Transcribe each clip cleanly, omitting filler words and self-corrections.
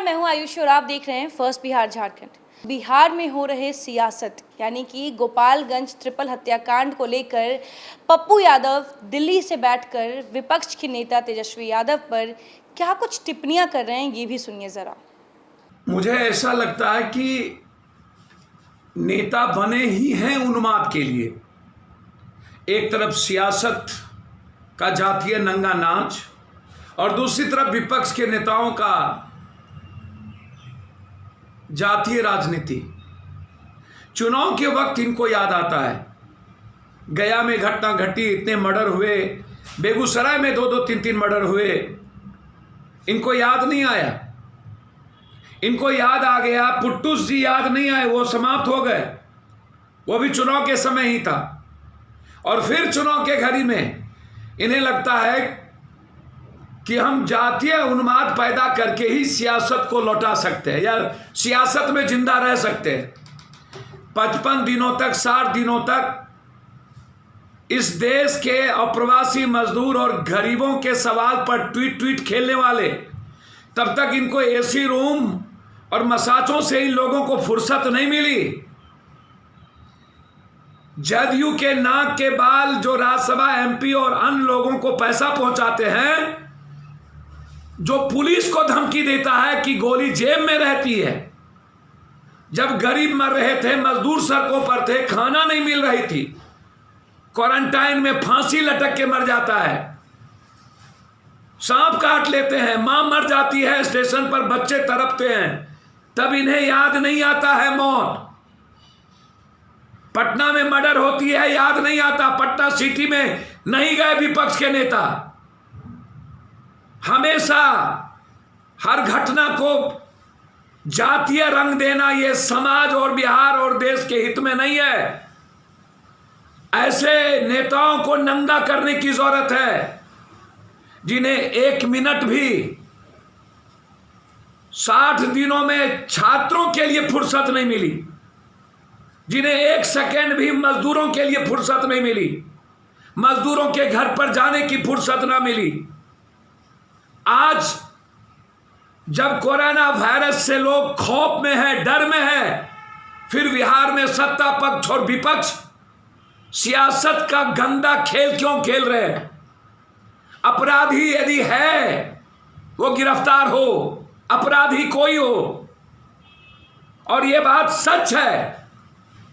मैं हूं आयुषी और आप देख रहे हैं फर्स्ट बिहार झारखंड। बिहार में हो रहे सियासत यानी कि गोपालगंज ट्रिपल हत्याकांड को लेकर पप्पू यादव दिल्ली से बैठकर विपक्ष के नेता तेजस्वी यादव पर क्या कुछ टिप्पणियां कर रहे हैं, ये भी सुनिए जरा। मुझे ऐसा लगता है कि नेता बने ही हैं उन्माद के लिए। एक तरफ सियासत का जातीय नंगा नाच और दूसरी तरफ विपक्ष के नेताओं का जातीय राजनीति। चुनाव के वक्त इनको याद आता है, गया में घटना घटी, इतने मर्डर हुए, बेगूसराय में 2-2, 3-3 मर्डर हुए, इनको याद नहीं आया। इनको याद आ गया, पुट्टूस जी याद नहीं आए, वो समाप्त हो गए, वो भी चुनाव के समय ही था। और फिर चुनाव के घड़ी में इन्हें लगता है कि हम जातीय उन्माद पैदा करके ही सियासत को लौटा सकते हैं या सियासत में जिंदा रह सकते हैं। 55 दिनों तक, 60 दिनों तक इस देश के अप्रवासी मजदूर और गरीबों के सवाल पर ट्वीट खेलने वाले, तब तक इनको एसी रूम और मसाजों से इन लोगों को फुर्सत नहीं मिली। जदयू के नाक के बाल जो राज्यसभा एमपी और अन्य लोगों को पैसा पहुंचाते हैं, जो पुलिस को धमकी देता है कि गोली जेब में रहती है, जब गरीब मर रहे थे, मजदूर सड़कों पर थे, खाना नहीं मिल रही थी, क्वारंटाइन में फांसी लटक के मर जाता है, सांप काट लेते हैं, मां मर जाती है, स्टेशन पर बच्चे तड़पते हैं, तब इन्हें याद नहीं आता है मौत। पटना में मर्डर होती है, याद नहीं आता, पटना सिटी में नहीं गए विपक्ष के नेता। हमेशा हर घटना को जातीय रंग देना ये समाज और बिहार और देश के हित में नहीं है। ऐसे नेताओं को नंगा करने की जरूरत है जिन्हें 1 मिनट भी 60 दिनों में छात्रों के लिए फुर्सत नहीं मिली, जिन्हें 1 सेकेंड भी मजदूरों के लिए फुर्सत नहीं मिली, मजदूरों के घर पर जाने की फुर्सत ना मिली। आज जब कोरोना वायरस से लोग खौफ में है, डर में है, फिर बिहार में सत्ता पक्ष और विपक्ष सियासत का गंदा खेल क्यों खेल रहे हैं? अपराधी यदि है वो गिरफ्तार हो, अपराधी कोई हो। और ये बात सच है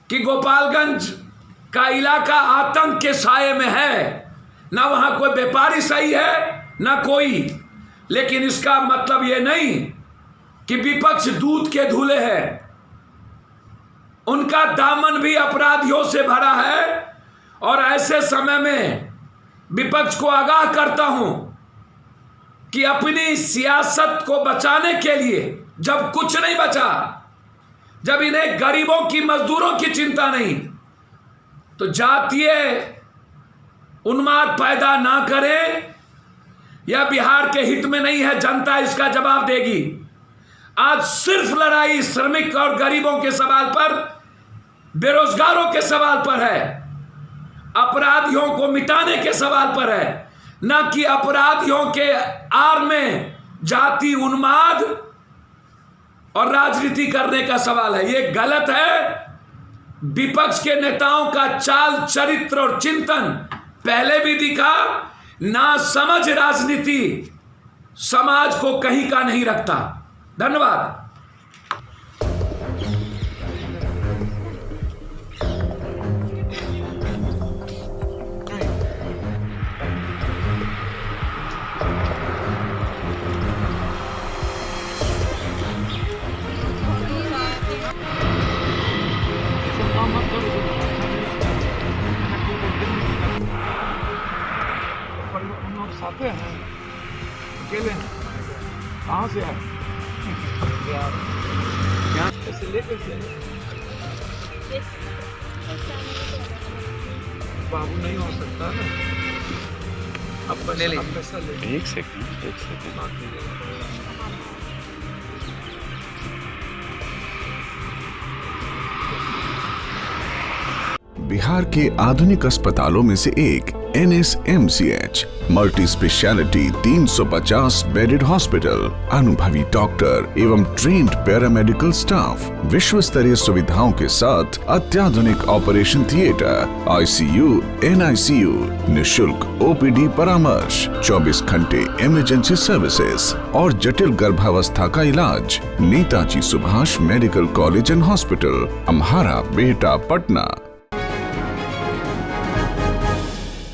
कि गोपालगंज का इलाका आतंक के साये में है, ना वहां कोई व्यापारी सही है ना कोई। लेकिन इसका मतलब यह नहीं कि विपक्ष दूध के धुले है। उनका दामन भी अपराधियों से भरा है। और ऐसे समय में विपक्ष को आगाह करता हूं कि अपनी सियासत को बचाने के लिए, जब कुछ नहीं बचा, जब इन्हें गरीबों की, मजदूरों की चिंता नहीं, तो जातीय उन्माद पैदा ना करें। यह बिहार के हित में नहीं है, जनता इसका जवाब देगी। आज सिर्फ लड़ाई श्रमिक और गरीबों के सवाल पर, बेरोजगारों के सवाल पर है, अपराधियों को मिटाने के सवाल पर है, न कि अपराधियों के आड़ में जाति उन्माद और राजनीति करने का सवाल है। यह गलत है। विपक्ष के नेताओं का चाल चरित्र और चिंतन पहले भी दिखा, ना समझ राजनीति समाज को कहीं का नहीं रखता। धन्यवाद। आते हैं अकेले हैं, कहाँ से आए? यहाँ से लेकर से बाबू नहीं हो सकता ना, अब ले ले। एक सेकंड बिहार के आधुनिक अस्पतालों में से एक NSMCH multi speciality 350 bedded hospital, अनुभवी डॉक्टर एवं ट्रेन्ड पैरामेडिकल स्टाफ, विश्व स्तरीय सुविधाओं के साथ अत्याधुनिक ऑपरेशन थिएटर, ICU, NICU, निशुल्क OPD परामर्श, 24 घंटे इमरजेंसी सर्विसेज और जटिल गर्भावस्था का इलाज। Netaji Subhash medical college and hospital, Amhara, Behta, Patna.